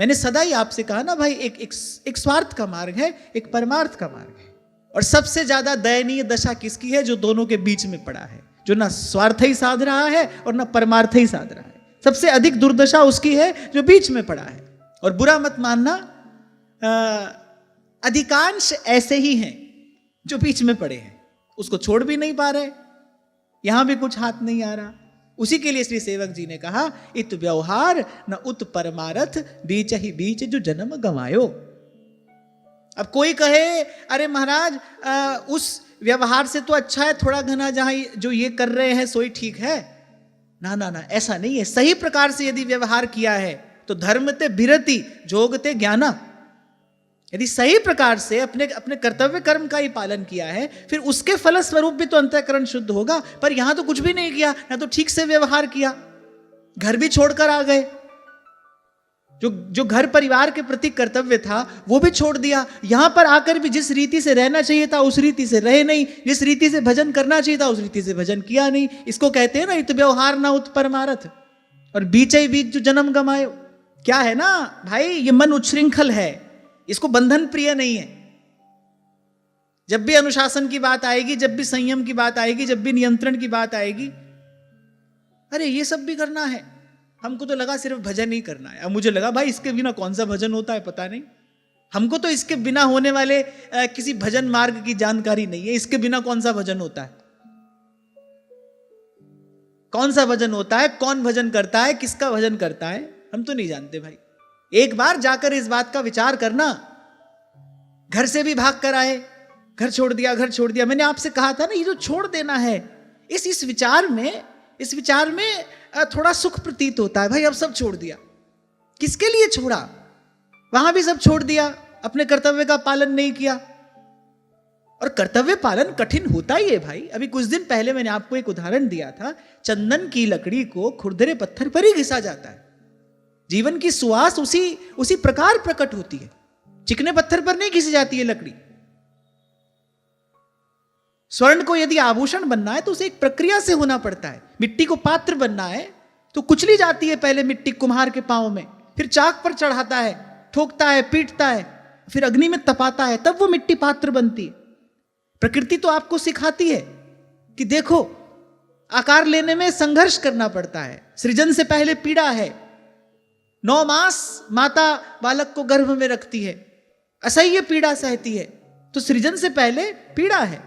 मैंने सदा ही आपसे कहा ना भाई, एक स्वार्थ का मार्ग है, एक परमार्थ का मार्ग है। और सबसे ज्यादा दयनीय दशा किसकी है? जो दोनों के बीच में पड़ा है, जो ना स्वार्थ ही साध रहा है और ना परमार्थ ही साध रहा है। सबसे अधिक दुर्दशा उसकी है जो बीच में पड़ा है। और बुरा मत मानना, अधिकांश ऐसे ही हैं जो बीच में पड़े हैं, उसको छोड़ भी नहीं पा रहे, यहां भी कुछ हाथ नहीं आ रहा। उसी के लिए श्री सेवक जी ने कहा, इत व्यवहार न उत परमारथ, बीच ही बीच जो जन्म गंवायो। अब कोई कहे अरे महाराज उस व्यवहार से तो अच्छा है थोड़ा घना, जहां जो ये कर रहे हैं सोई ठीक है। ना ना ना, ऐसा नहीं है। सही प्रकार से यदि व्यवहार किया है तो धर्मते भिरति जोगते ज्ञाना। यदि सही प्रकार से अपने अपने कर्तव्य कर्म का ही पालन किया है, फिर उसके फलस्वरूप भी तो अंतःकरण शुद्ध होगा। पर यहां तो कुछ भी नहीं किया, ना तो ठीक से व्यवहार किया, घर भी छोड़कर आ गए। जो घर परिवार के प्रति कर्तव्य था वो भी छोड़ दिया। यहां पर आकर भी जिस रीति से रहना चाहिए था उस रीति से रहे नहीं, जिस रीति से भजन करना चाहिए था उस रीति से भजन किया नहीं। इसको कहते हैं ना, इत व्यवहार ना उत परमारथ, और बीच ही बीच जो जन्म गंवायो। क्या है ना भाई, ये मन उच्छृंखल है, इसको बंधन प्रिय नहीं है। जब भी अनुशासन की बात आएगी, जब भी संयम की बात आएगी, जब भी नियंत्रण की बात आएगी, अरे ये सब भी करना है। हमको तो लगा सिर्फ भजन ही करना है। अब मुझे लगा भाई इसके बिना कौन सा भजन होता है पता नहीं। हमको तो इसके बिना होने वाले किसी भजन मार्ग की जानकारी नहीं है। इसके बिना कौन सा भजन होता है, कौन सा भजन होता है, कौन भजन करता है, किसका भजन करता है, हम तो नहीं जानते भाई। एक बार जाकर इस बात का विचार करना। घर से भी भाग कर आए, घर छोड़ दिया, घर छोड़ दिया। मैंने आपसे कहा था ना, ये जो छोड़ देना है, इस विचार में थोड़ा सुख प्रतीत होता है। भाई अब सब छोड़ दिया, किसके लिए छोड़ा? वहां भी सब छोड़ दिया, अपने कर्तव्य का पालन नहीं किया। और कर्तव्य पालन कठिन होता ही है भाई। अभी कुछ दिन पहले मैंने आपको एक उदाहरण दिया था, चंदन की लकड़ी को खुरदरे पत्थर पर ही घिसा जाता है। जीवन की सुवास उसी प्रकार प्रकट होती है, चिकने पत्थर पर नहीं घिसी जाती है लकड़ी। स्वर्ण को यदि आभूषण बनना है तो उसे एक प्रक्रिया से होना पड़ता है। मिट्टी को पात्र बनना है तो कुचली जाती है पहले मिट्टी कुम्हार के पांव में, फिर चाक पर चढ़ाता है, ठोकता है, पीटता है, फिर अग्नि में तपाता है, तब वो मिट्टी पात्र बनती है। प्रकृति तो आपको सिखाती है कि देखो, आकार लेने में संघर्ष करना पड़ता है, सृजन से पहले पीड़ा है। 9 मास माता बालक को गर्भ में रखती है, असह्य पीड़ा सहती है, तो सृजन से पहले पीड़ा है।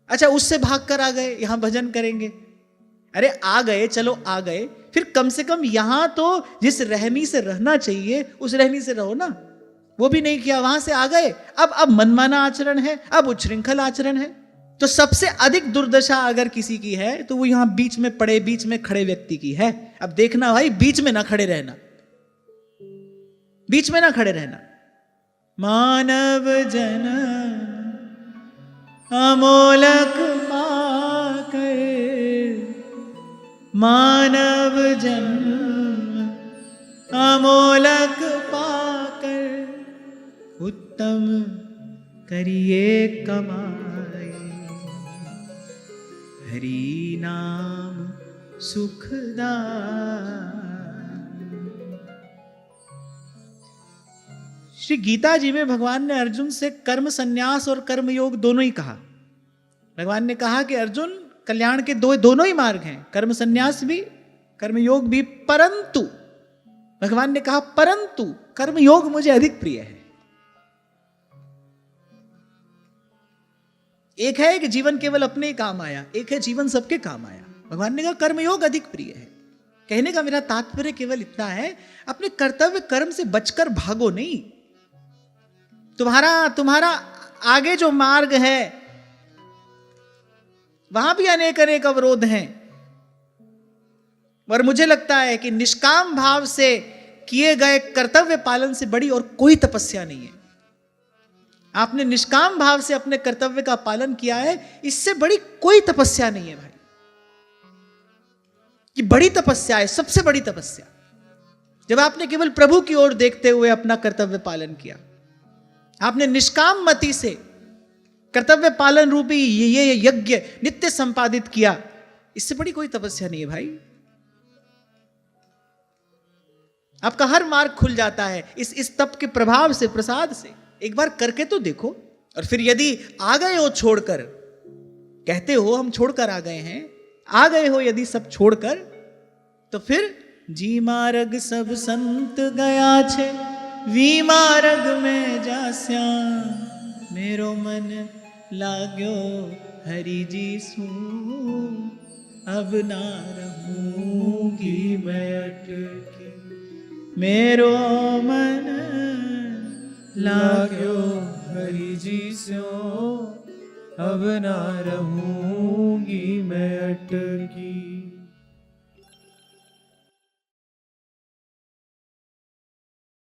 अच्छा, उससे भाग कर आ गए, यहां भजन करेंगे। अरे आ गए, चलो आ गए, फिर कम से कम यहां तो जिस रहनी से रहना चाहिए उस रहनी से रहो ना। वो भी नहीं किया, वहां से आ गए, अब मनमाना आचरण है, अब उच्छृंखल आचरण है। तो सबसे अधिक दुर्दशा अगर किसी की है तो वो यहां बीच में पड़े, बीच में खड़े व्यक्ति की है। अब देखना भाई, बीच में ना खड़े रहना, बीच में ना खड़े रहना। मानव जन अमोलक पाकर, मानव जन अमोलक पाकर, उत्तम करिए कमाए, हरि नाम सुखदायक। श्री गीता जी में भगवान ने अर्जुन से कर्म संन्यास और कर्म योग दोनों ही कहा। भगवान ने कहा कि अर्जुन, कल्याण के दोनों ही मार्ग हैं, कर्म संन्यास भी, कर्म योग भी, परंतु भगवान ने कहा परंतु कर्म योग मुझे अधिक प्रिय है। एक है कि जीवन केवल अपने ही काम आया, एक है जीवन सबके काम आया। भगवान ने कहा कर्मयोग अधिक प्रिय है। कहने का मेरा तात्पर्य केवल इतना है, अपने कर्तव्य कर्म से बचकर भागो नहीं। तुम्हारा आगे जो मार्ग है वहां भी अनेक अनेक अवरोध हैं, और मुझे लगता है कि निष्काम भाव से किए गए कर्तव्य पालन से बड़ी और कोई तपस्या नहीं है। आपने निष्काम भाव से अपने कर्तव्य का पालन किया है, इससे बड़ी कोई तपस्या नहीं है भाई। ये बड़ी तपस्या है, सबसे बड़ी तपस्या, जब आपने केवल प्रभु की ओर देखते हुए अपना कर्तव्य पालन किया, आपने निष्काम मति से कर्तव्य पालन रूपी ये यज्ञ नित्य संपादित किया, इससे बड़ी कोई तपस्या नहीं है भाई। आपका हर मार्ग खुल जाता है इस तप के प्रभाव से, प्रसाद से। एक बार करके तो देखो। और फिर यदि आ गए हो छोड़कर, कहते हो हम छोड़कर आ गए हैं, आ गए हो यदि सब छोड़कर, तो फिर जी मार्ग सब संत गया छे, वी मार्ग में जास्या, मेरो मन लाग्यो हरि जी सू, अब ना रहूंगी मैं अटकी, मेरो मन लाग्यो हरि जी स्यो, अब ना रहूंगी मैं अटकी।